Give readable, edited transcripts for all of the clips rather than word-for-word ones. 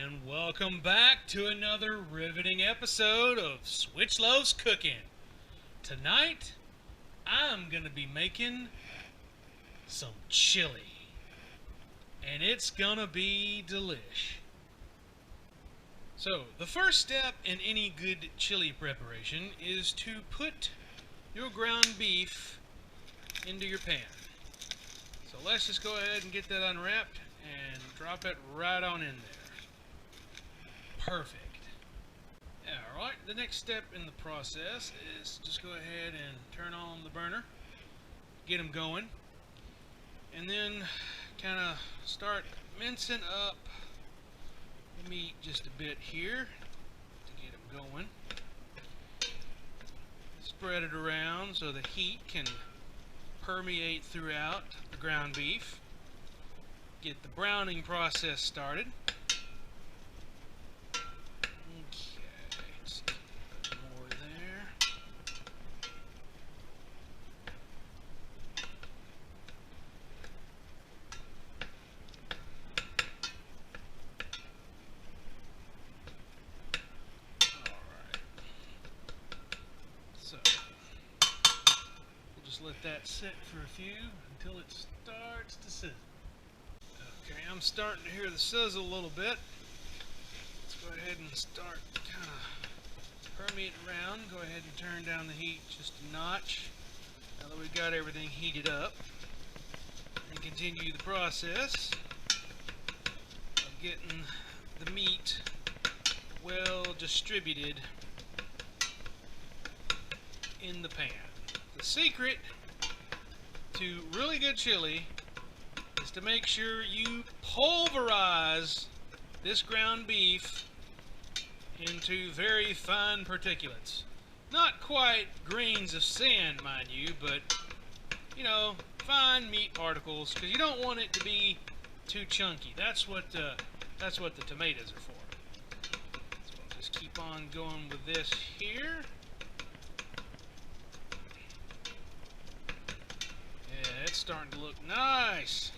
And welcome back to another riveting episode of Switchloaf's Cooking. Tonight, I'm going to be making some chili. And it's going to be delish. So, the first step in any good chili preparation is to put your ground beef into your pan. So let's just go ahead and get that unwrapped and drop it right on in there. Perfect. Alright, the next step in the process is just go ahead and turn on the burner, get them going, and then kind of start mincing up the meat just a bit here to get them going. Spread it around so the heat can permeate throughout the ground beef. Get the browning process started. Let that sit for a few until it starts to sizzle. Okay, I'm starting to hear the sizzle a little bit. Let's go ahead and start kind of permeate around. Go ahead and turn down the heat just a notch now that we've got everything heated up. And continue the process of getting the meat well distributed in the pan. The secret to really good chili is to make sure you pulverize this ground beef into very fine particulates. Not quite grains of sand, mind you, but, you know, fine meat particles, because you don't want it to be too chunky. That's what the tomatoes are for. So I'll just keep on going with this here. It's starting to look nice.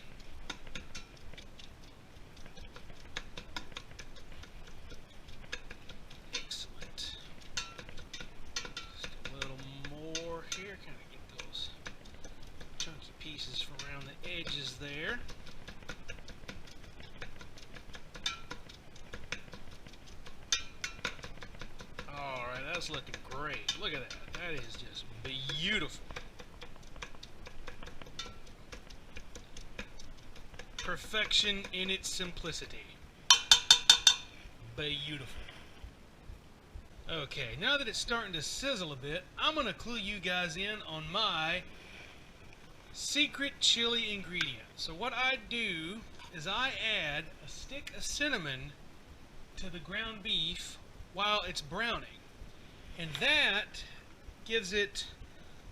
Excellent. Just a little more here, kind of get those chunky pieces from around the edges there. Alright, that's looking great. Look at that. That is just beautiful. Perfection in its simplicity. Beautiful. Okay, now that it's starting to sizzle a bit, I'm going to clue you guys in on my secret chili ingredient. So what I do is I add a stick of cinnamon to the ground beef while it's browning. And that gives it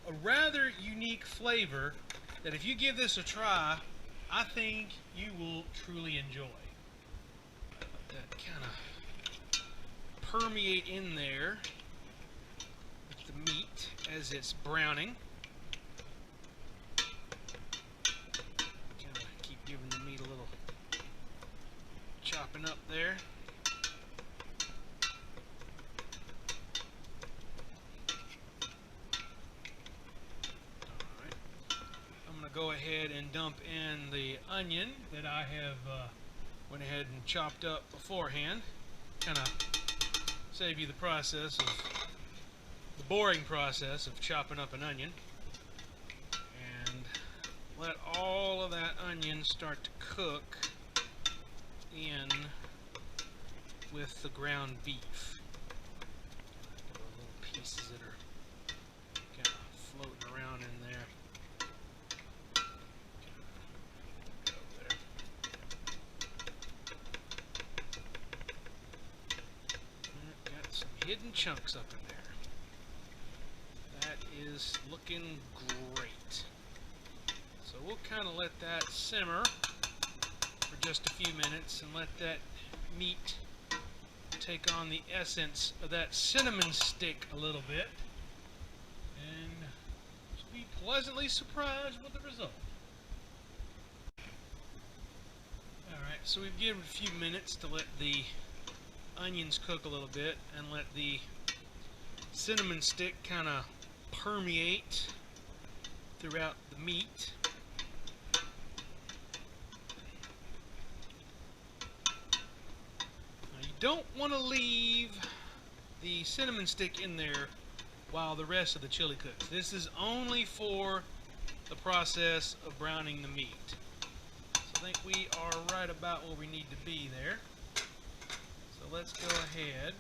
a rather unique flavor that if you give this a try, I think you will truly enjoy. Let that kind of permeate in there with the meat as it's browning. Kind of keep giving the meat a little chopping up there. Go ahead and dump in the onion that I have went ahead and chopped up beforehand. Kind of save you the process of the boring process of chopping up an onion. And let all of that onion start to cook in with the ground beef. The little pieces that are kind of floating around in there. Hidden chunks up in there. That is looking great. So we'll kind of let that simmer for just a few minutes and let that meat take on the essence of that cinnamon stick a little bit and just be pleasantly surprised with the result. Alright, so we've given it a few minutes to let the onions cook a little bit and let the cinnamon stick kind of permeate throughout the meat. Now you don't want to leave the cinnamon stick in there while the rest of the chili cooks. This is only for the process of browning the meat. So I think we are right about where we need to be there. So let's go ahead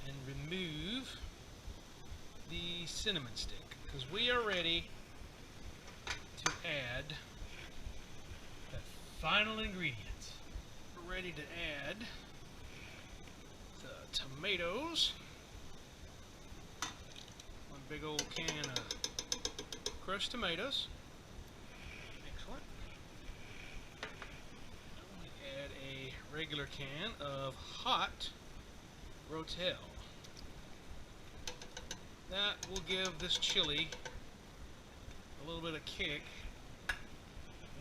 and remove the cinnamon stick, because we are ready to add the final ingredients. We're ready to add the tomatoes. One big old can of crushed tomatoes. Excellent. We add a regular can of hot Rotel. That will give this chili a little bit of kick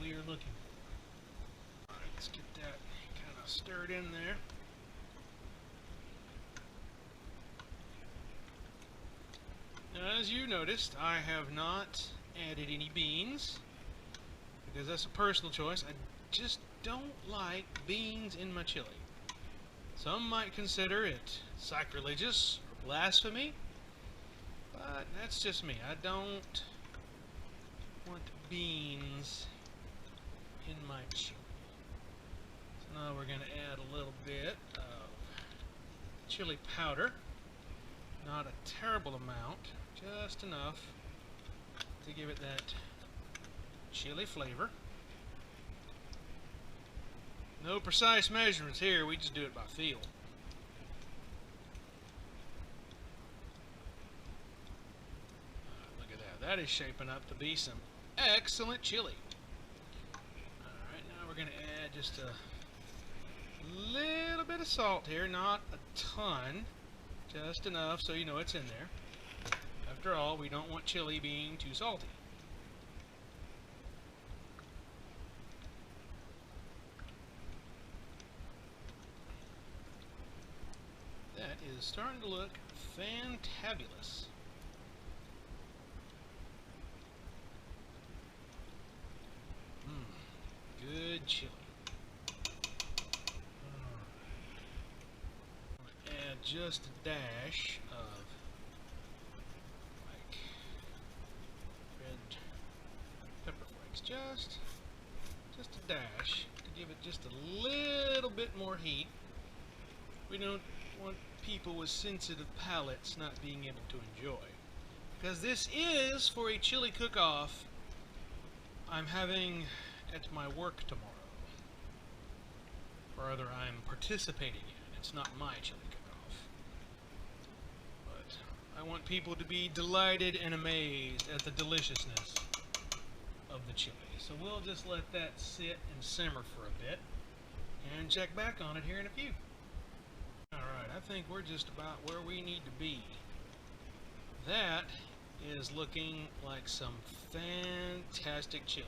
we are looking for. Alright, let's get that kind of stirred in there. Now, as you noticed, I have not added any beans, because that's a personal choice. I just don't like beans in my chili. Some might consider it sacrilegious or blasphemy, but that's just me. I don't want beans in my chili. So now we're going to add a little bit of chili powder. Not a terrible amount, just enough to give it that chili flavor. No precise measurements here, we just do it by feel. Look at that. That is shaping up to be some excellent chili. Alright, now we're going to add just a little bit of salt here, not a ton, just enough so you know it's in there. After all, we don't want chili being too salty. That is starting to look fantabulous. Good chili. I'm going to add just a dash of like red pepper flakes, just a dash to give it just a little bit more heat. We don't want people with sensitive palates not being able to enjoy, because this is for a chili cook-off I'm having at my work tomorrow, or rather I'm participating in. It's not my chili cook-off, but I want people to be delighted and amazed at the deliciousness of the chili. So we'll just let that sit and simmer for a bit and check back on it here in a few. Alright, I think we're just about where we need to be. That is looking like some fantastic chili.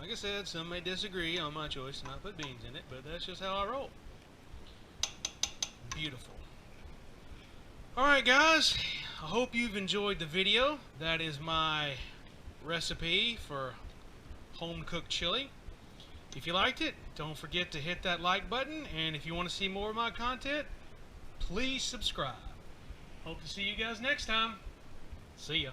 Like I said, some may disagree on my choice to not put beans in it, but that's just how I roll. Beautiful. Alright guys, I hope you've enjoyed the video. That is my recipe for home-cooked chili. If you liked it, don't forget to hit that like button, and if you want to see more of my content, please subscribe. Hope to see you guys next time. See ya.